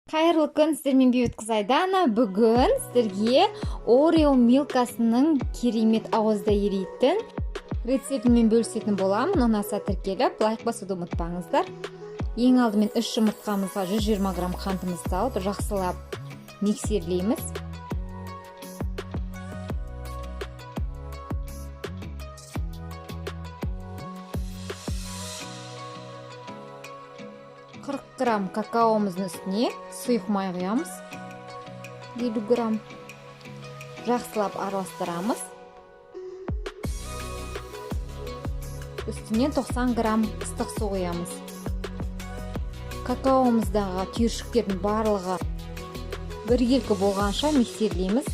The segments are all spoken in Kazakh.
Қайырлы күн, сіздермен бейбіт қыз Айдана. Бүгін сіздерге Орео милкасының керемет ауызда еритін рецептімен бөлісетін боламын. Ұнаса тіркеліп, лайк басуды ұмытпаңыздар. Ең алдымен 3 жұмыртқамызға 120 грамм қантымызды салып, жақсылап миксерлейміз. Грамм какаомыздың үстіне сұйық май құямыз. 50 грамм. Жақсылап араластырамыз. Үстіне 90 грамм ыстық су құямыз. Какаомыздағы түйіршіктердің барлығы біркелкі болғанша миксерлейміз.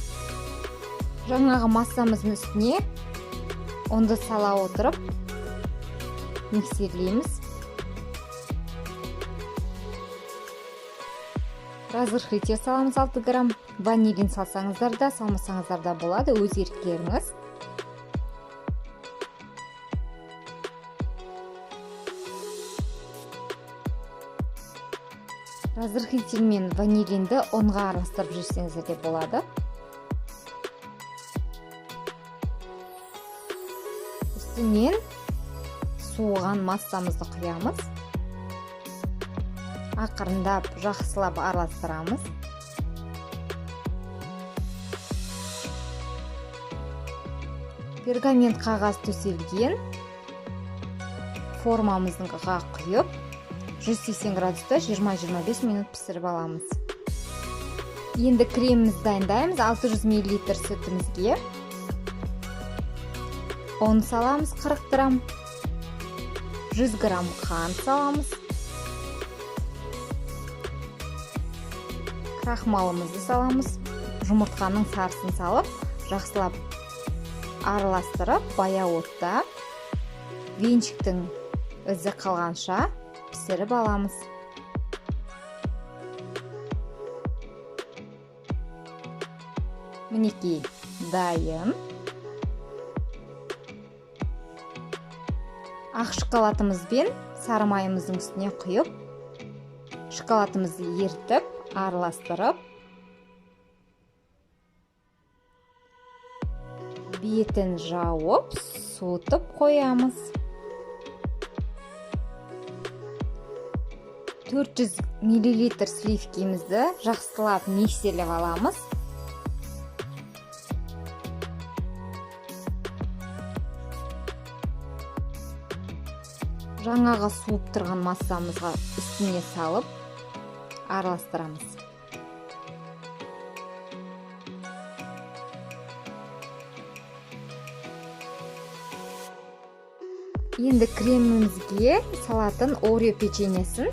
Жаңағы массамыздың үстіне ұнды сала отырып миксерлейміз. Разрыхлитель саламыз 6 грамм. Ванилин салсаңыздар да, салмасаңыздар да болады, өз еріктеріңіз. Разрыхлитель мен ванилинді ұнға араластырып жүрсеңіздер де болады. Үстінен суыған массамызды құямыз. Ақырындап, жақсылап араластырамыз. Пергамент қағаз төселген формамызға құйып, 180 градуста 20-25 минут пісіріп аламыз. Енді кремімізді дайындаймыз. 600 мл сүтімізге ұн саламыз 40 грамм, 100 грамм қант саламыз. Крахмалымызды саламыз. Жұмыртқаның сарысын салып, жақсылап араластырып, баяу отта венчиктің ізі қалғанша пісіріп аламыз. Мінекей дайын. Ақ шоколадымызбен сары майымыздың үстіне құйып, шоколадымызды ертіп, араластырып, бетін жауып, суытып қоямыз. 400 мл сливкемізді жақсылап миксерлеп аламыз. Жаңағы суып тұрған массамызға үстіне салып араластырамыз. Енді кремімізге салатын Орео печеньесін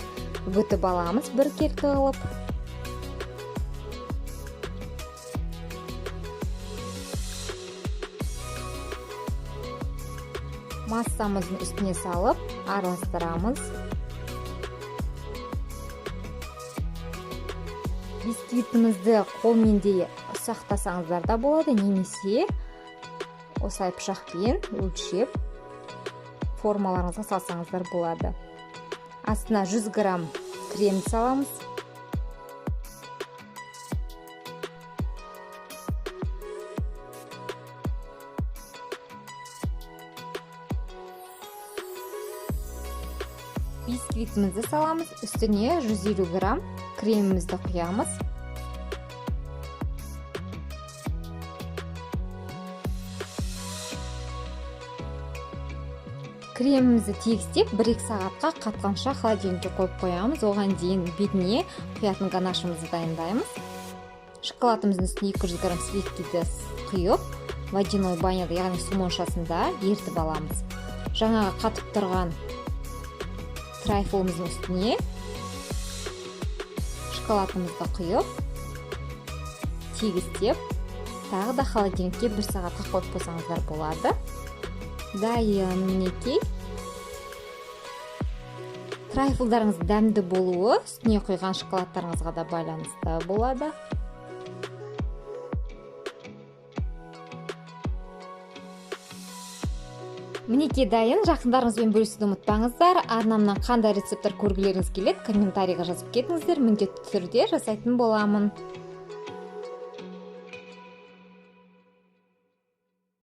үгітіп аламыз біркелкі қылып. Массамыздың үстіне салып араластырамыз. Бисквитімізді қолмен де ұсақтасаңыздар да болады, немесе осылай пышақпен өлшеп формаларыңызға салсаңыздар болады. Астына 100 грамм крем саламыз. Бисквитімізді саламыз. Үстіне 150 грамм кремімізді құямыз. Кремімізді тегістеп 1-2 сағатқа қатқанша холодильникке қойып қоямыз. Оған дейін бетіне құятын ганашымызды дайындаймыз. Шоколадымыздың үстіне 200 грамм сливкиді құйып, водяной баняда, яғни су моншасында ертіп аламыз. Жаңағы қатып тұрған трайфлымыздың үстіне шоколадымызды құйып, тегістеп, тағы да холодильникке 1 сағатқа қойып қойсаңыздар болады. Дайын мінекей. Трайфлдарыңыз дәмді болуы үстіне құйған шоколадтарыңызға да байланысты болады. Мінекей дайын, жақындарыңызбен бөлісуді ұмытпаңыздар. Арнамнан қандай рецепттер көргілеріңіз келеді, комментарийға жазып кетіңіздер, міндетті түрде жасайтын боламын.